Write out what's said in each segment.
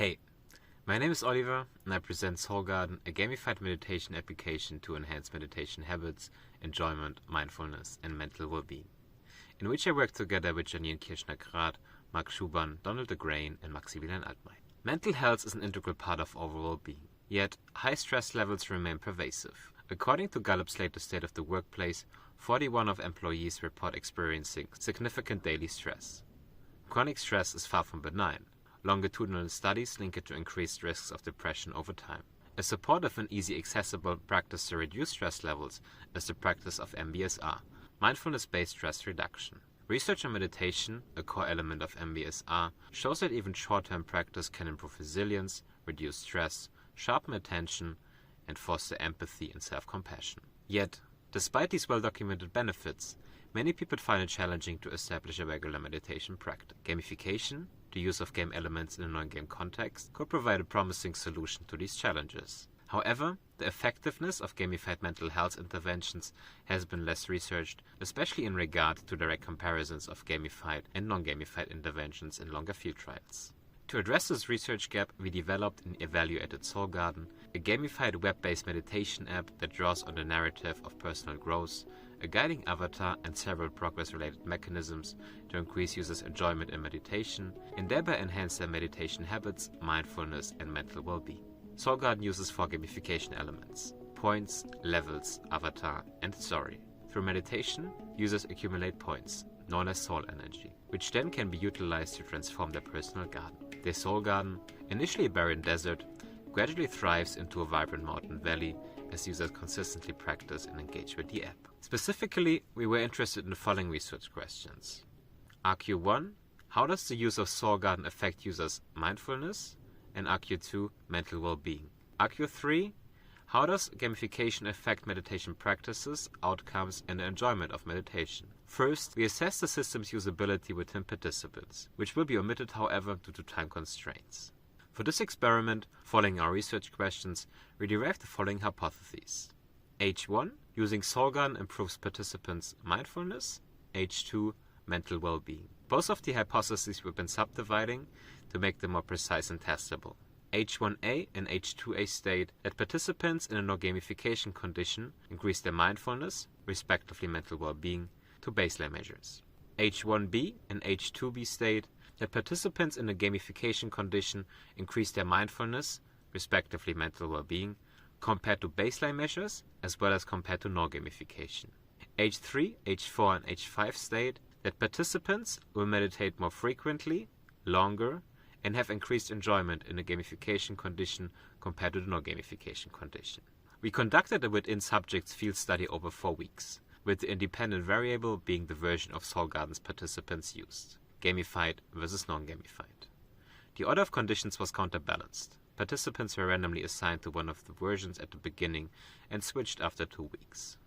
Hey, my name is Oliver and I present SoulGarden, a gamified meditation application to enhance meditation habits, enjoyment, mindfulness and mental well-being, in which I work together with Jeanine Kirchner-Krath, Marc, Schubhan, Degraen and Maximilian Altmeyer. Mental health is an integral part of overall being, yet high stress levels remain pervasive. According to Gallup's latest State of the Workplace, 41% of employees report experiencing significant daily stress. Chronic stress is far from benign. Longitudinal studies link it to increased risks of depression over time. A supportive and easy accessible practice to reduce stress levels is the practice of MBSR, mindfulness-based stress reduction. Research on meditation, a core element of MBSR, shows that even short-term practice can improve resilience, reduce stress, sharpen attention, and foster empathy and self-compassion. Yet, despite these well-documented benefits, many people find it challenging to establish a regular meditation practice. Gamification, the use of game elements in a non-game context, could provide a promising solution to these challenges. However, the effectiveness of gamified mental health interventions has been less researched, especially in regard to direct comparisons of gamified and non-gamified interventions in longer field trials. To address this research gap, we developed and evaluated SoulGarden, a gamified web-based meditation app that draws on the narrative of personal growth, a guiding avatar and several progress-related mechanisms to increase users' enjoyment in meditation and thereby enhance their meditation habits, mindfulness and mental well-being. SoulGarden uses 4 gamification elements: points, levels, avatar and story. Through meditation, users accumulate points, known as soul energy, which then can be utilized to transform their personal garden. Their soul garden, initially a barren desert, gradually thrives into a vibrant mountain valley as users consistently practice and engage with the app. Specifically, we were interested in the following research questions. RQ1, how does the use of SoulGarden affect users' mindfulness? And RQ2, mental well-being. RQ3, how does gamification affect meditation practices, outcomes, and the enjoyment of meditation? First, we assess the system's usability within participants, which will be omitted, however, due to time constraints. For this experiment, following our research questions, we derived the following hypotheses. H1, using SoulGarden improves participants' mindfulness. H2, mental well-being. Both of the hypotheses we've been subdividing to make them more precise and testable. H1A and H2A state that participants in a no-gamification condition increase their mindfulness, respectively mental well-being, to baseline measures. H1B and H2B state that participants in a gamification condition increase their mindfulness, respectively mental well-being, compared to baseline measures as well as compared to no-gamification. H3, H4 and H5 state that participants will meditate more frequently, longer, and have increased enjoyment in a gamification condition compared to the no-gamification condition. We conducted a within-subjects field study over 4 weeks, with the independent variable being the version of SoulGarden's participants used, gamified versus non-gamified. The order of conditions was counterbalanced. Participants were randomly assigned to one of the versions at the beginning and switched after 2 weeks.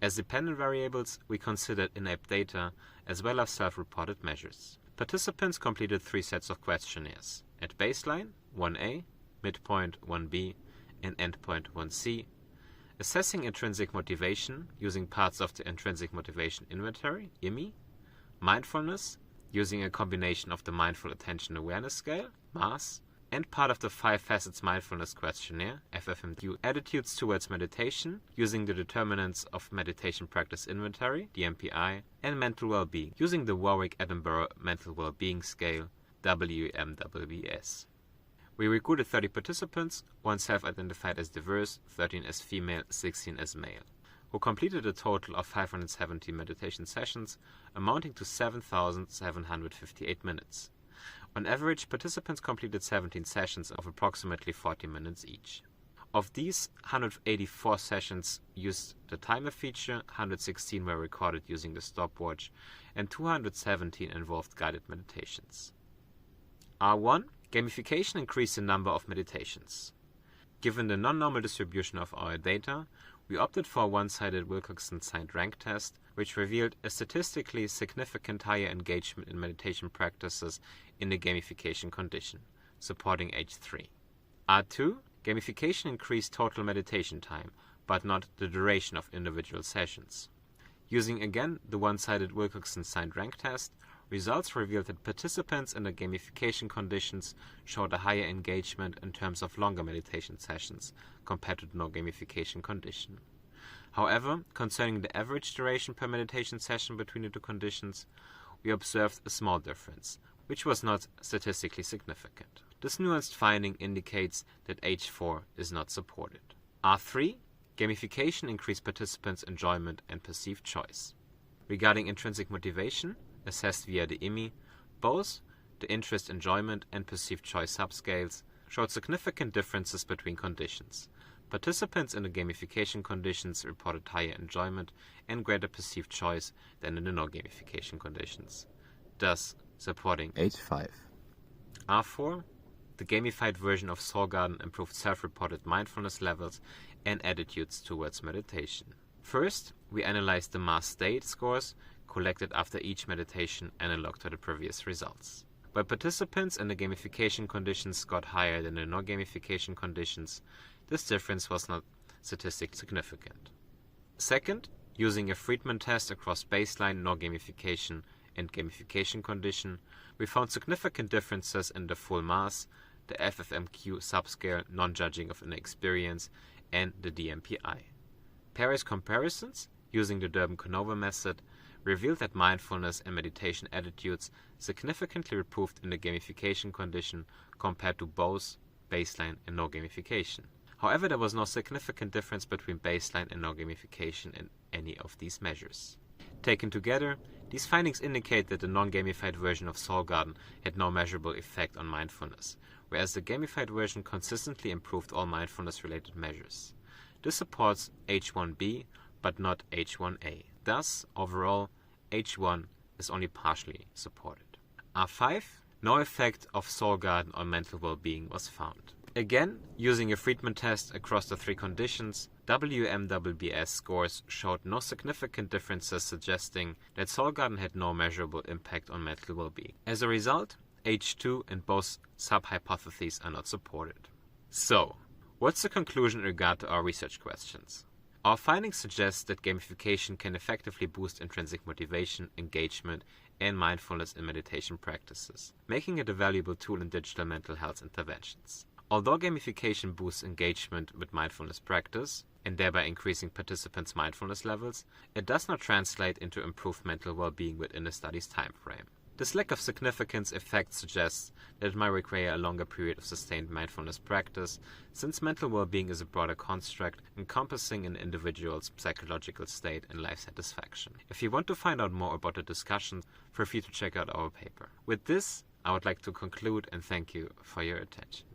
As dependent variables, we considered in-app data as well as self-reported measures. Participants completed 3 sets of questionnaires. At baseline, 1A, midpoint, 1B, and endpoint, 1C, assessing intrinsic motivation using parts of the Intrinsic Motivation Inventory, IMI, mindfulness using a combination of the Mindful Attention Awareness Scale, MAS, and part of the 5 Facets Mindfulness Questionnaire, FFMQ, attitudes towards meditation using the Determinants of Meditation Practice Inventory, DMPI, and mental well-being using the Warwick-Edinburgh Mental Well-being Scale, WMWBS. We recruited 30 participants, 1 self-identified as diverse, 13 as female, 16 as male, who completed a total of 570 meditation sessions, amounting to 7,758 minutes. On average, participants completed 17 sessions of approximately 40 minutes each. Of these, 184 sessions used the timer feature, 116 were recorded using the stopwatch, and 217 involved guided meditations. R1. Gamification increased the number of meditations. Given the non-normal distribution of our data, we opted for a one-sided Wilcoxon-signed rank test, which revealed a statistically significant higher engagement in meditation practices in the gamification condition, supporting H3. R2. Gamification increased total meditation time, but not the duration of individual sessions. Using again the one-sided Wilcoxon-signed rank test, results revealed that participants in the gamification conditions showed a higher engagement in terms of longer meditation sessions compared to the no gamification condition. However, concerning the average duration per meditation session between the two conditions, we observed a small difference, which was not statistically significant. This nuanced finding indicates that H4 is not supported. R3. Gamification increased participants' enjoyment and perceived choice. Regarding intrinsic motivation, assessed via the IMI, both the interest, enjoyment, and perceived choice subscales showed significant differences between conditions. Participants in the gamification conditions reported higher enjoyment and greater perceived choice than in the no-gamification conditions, thus supporting H5. R4. The gamified version of SoulGarden improved self-reported mindfulness levels and attitudes towards meditation. First, we analyzed the mass state scores collected after each meditation analog to the previous results. While participants in the gamification conditions scored higher than the no-gamification conditions, this difference was not statistically significant. Second, using a Friedman test across baseline, no-gamification, and gamification condition, we found significant differences in the full mass, the FFMQ subscale, non-judging of an experience, and the DMPI. Pairwise comparisons, using the Durbin-Canova method, revealed that mindfulness and meditation attitudes significantly improved in the gamification condition compared to both baseline and no gamification. However, there was no significant difference between baseline and no gamification in any of these measures. Taken together, these findings indicate that the non-gamified version of SoulGarden had no measurable effect on mindfulness, whereas the gamified version consistently improved all mindfulness-related measures. This supports H1B, but not H1A. Thus, overall, H1 is only partially supported. R5. No effect of SoulGarden on mental well-being was found. Again, using a Friedman test across the three conditions, WMWBS scores showed no significant differences, suggesting that SoulGarden had no measurable impact on mental well-being. As a result, H2 and both sub-hypotheses are not supported. So, what's the conclusion in regard to our research questions? Our findings suggest that gamification can effectively boost intrinsic motivation, engagement, and mindfulness in meditation practices, making it a valuable tool in digital mental health interventions. Although gamification boosts engagement with mindfulness practice, and thereby increasing participants' mindfulness levels, it does not translate into improved mental well-being within the study's time frame. This lack of significance effect suggests that it might require a longer period of sustained mindfulness practice, since mental well-being is a broader construct encompassing an individual's psychological state and life satisfaction. If you want to find out more about the discussion, feel free to check out our paper. With this, I would like to conclude and thank you for your attention.